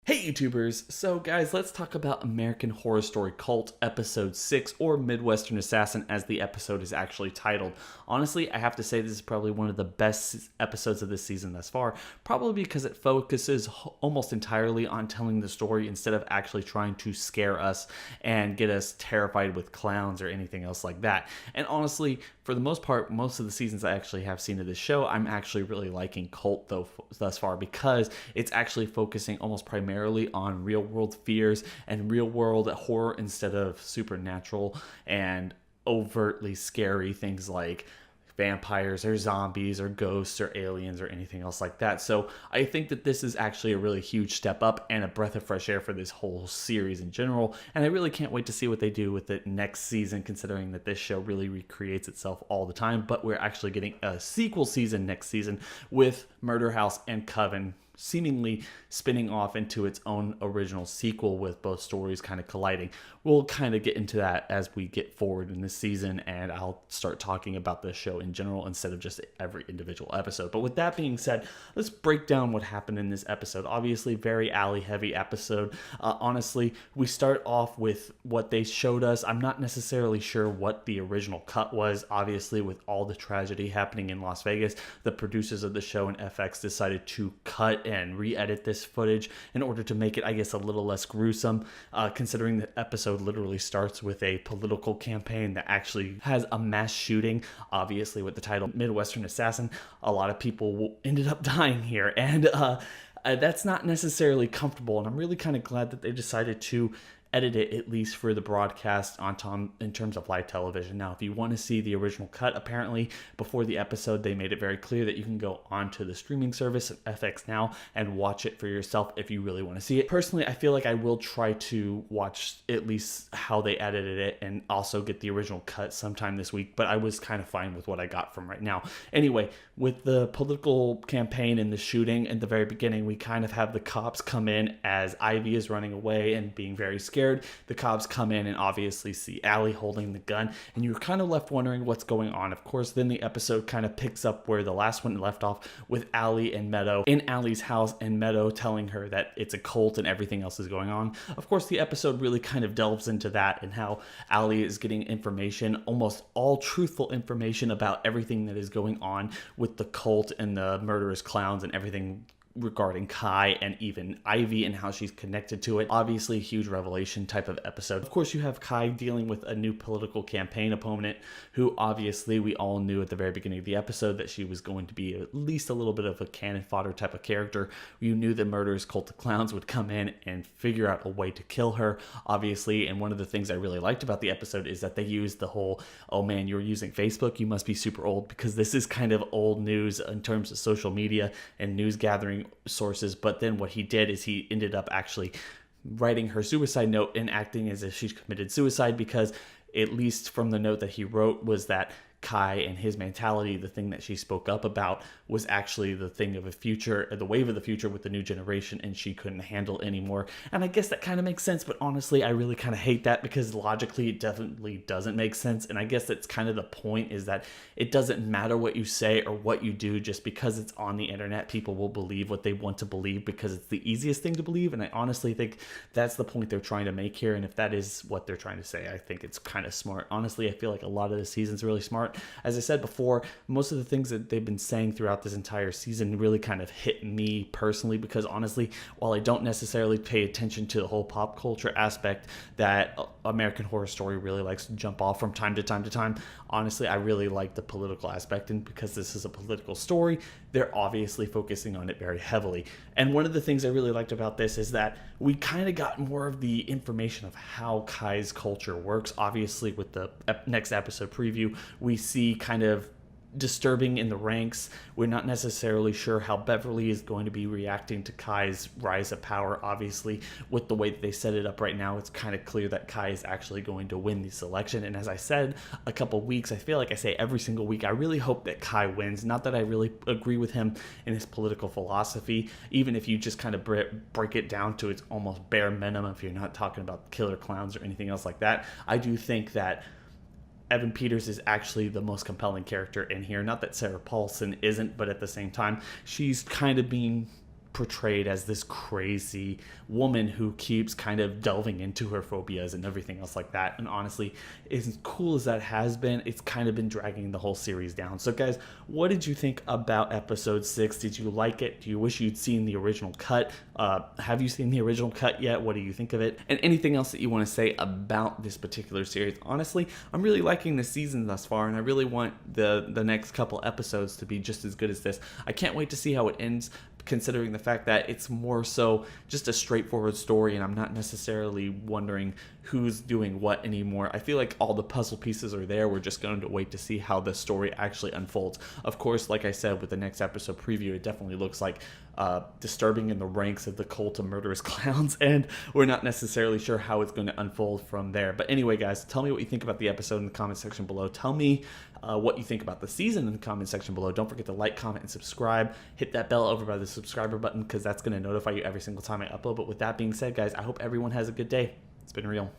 Hey YouTubers! So guys, let's talk about American Horror Story Cult Episode 6, or Midwestern Assassin as the episode is actually titled. Honestly, I have to say this is probably one of the best episodes of this season thus far, probably because it focuses almost entirely on telling the story instead of actually trying to scare us and get us terrified with clowns or anything else like that. And honestly, for the most part, most of the seasons I actually have seen of this show, I'm actually really liking Cult though thus far because it's actually focusing almost primarily on real world fears and real world horror instead of supernatural and overtly scary things like vampires or zombies or ghosts or aliens or anything else like that. So I think that this is actually a really huge step up and a breath of fresh air for this whole series in general. And I really can't wait to see what they do with it next season, considering that this show really recreates itself all the time. But we're actually getting a sequel season next season with Murder House and Coven seemingly spinning off into its own original sequel with both stories kind of colliding. We'll kind of get into that as we get forward in this season, and I'll start talking about the show in general instead of just every individual episode. But with that being said, let's break down what happened in this episode. Obviously, very alley heavy episode. Honestly, we start off with what they showed us. I'm not necessarily sure what the original cut was. Obviously, with all the tragedy happening in Las Vegas, the producers of the show and FX decided to cut and re-edit this footage in order to make it, I guess, a little less gruesome, considering the episode literally starts with a political campaign that actually has a mass shooting. Obviously, with the title Midwestern Assassin, a lot of people ended up dying here, and that's not necessarily comfortable, and I'm really kind of glad that they decided to edit it, at least for the broadcast on Tom in terms of live television. Now, if you want to see the original cut, apparently before the episode they made it very clear that you can go onto the streaming service FX Now and watch it for yourself if you really want to see it. Personally, I feel like I will try to watch at least how they edited it and also get the original cut sometime this week, but I was kind of fine with what I got from right now. Anyway, with the political campaign and the shooting at the very beginning, we kind of have the cops come in as Ivy is running away and being very scared. The cops come in and obviously see Allie holding the gun, and you're kind of left wondering what's going on. Of course, then the episode kind of picks up where the last one left off, with Allie and Meadow in Allie's house and Meadow telling her that it's a cult and everything else is going on. Of course, the episode really kind of delves into that and how Allie is getting information, almost all truthful information about everything that is going on with the cult and the murderous clowns and everything regarding Kai and even Ivy and how she's connected to it. Obviously, a huge revelation type of episode. Of course, you have Kai dealing with a new political campaign opponent who obviously we all knew at the very beginning of the episode that she was going to be at least a little bit of a cannon fodder type of character. You knew the murderous cult of clowns would come in and figure out a way to kill her, obviously. And one of the things I really liked about the episode is that they used the whole, oh man, you're using Facebook, you must be super old, because this is kind of old news in terms of social media and news gathering sources. But then what he did is he ended up actually writing her suicide note and acting as if she committed suicide, because at least from the note that he wrote was that Kai and his mentality, the thing that she spoke up about, was actually the thing of the future, the wave of the future with the new generation, and she couldn't handle anymore. And I guess that kind of makes sense, but honestly, I really kind of hate that, because logically it definitely doesn't make sense. And I guess that's kind of the point, is that it doesn't matter what you say or what you do. Just because it's on the internet, people will believe what they want to believe because it's the easiest thing to believe. And I honestly think that's the point they're trying to make here. And if that is what they're trying to say, I think it's kind of smart. Honestly, I feel like a lot of the season's really smart. As I said before, most of the things that they've been saying throughout this entire season really kind of hit me personally, because honestly, while I don't necessarily pay attention to the whole pop culture aspect that American Horror Story really likes to jump off from time to time, honestly, I really like the political aspect. And because this is a political story, they're obviously focusing on it very heavily. And one of the things I really liked about this is that we kind of got more of the information of how Kai's culture works. Obviously, with the next episode preview, we see kind of disturbing in the ranks. We're not necessarily sure how Beverly is going to be reacting to Kai's rise of power. Obviously, with the way that they set it up right now, it's kind of clear that Kai is actually going to win this election. And as I said a couple weeks, I feel like I say every single week, I really hope that Kai wins. Not that I really agree with him in his political philosophy, even if you just kind of break it down to its almost bare minimum, if you're not talking about killer clowns or anything else like that. I do think that Evan Peters is actually the most compelling character in here. Not that Sarah Paulson isn't, but at the same time, she's kind of being portrayed as this crazy woman who keeps kind of delving into her phobias and everything else like that. And honestly, as cool as that has been, it's kind of been dragging the whole series down. So guys, what did you think about episode 6? Did you like it? Do you wish you'd seen the original cut? Have you seen the original cut yet? What do you think of it? And anything else that you want to say about this particular series? Honestly, I'm really liking the season thus far, and I really want the next couple episodes to be just as good as this. I can't wait to see how it ends, considering the fact that it's more so just a straightforward story, and I'm not necessarily wondering who's doing what anymore. I feel like all the puzzle pieces are there. We're just going to wait to see how the story actually unfolds. Of course, like I said, with the next episode preview, it definitely looks like disturbing in the ranks of the cult of murderous clowns, and we're not necessarily sure how it's going to unfold from there. But anyway, guys, tell me what you think about the episode in the comment section below. Tell me what you think about the season in the comment section below. Don't forget to like, comment, and subscribe. Hit that bell over by the subscriber button, because that's going to notify you every single time I upload. But with that being said, guys, I hope everyone has a good day. It's been real.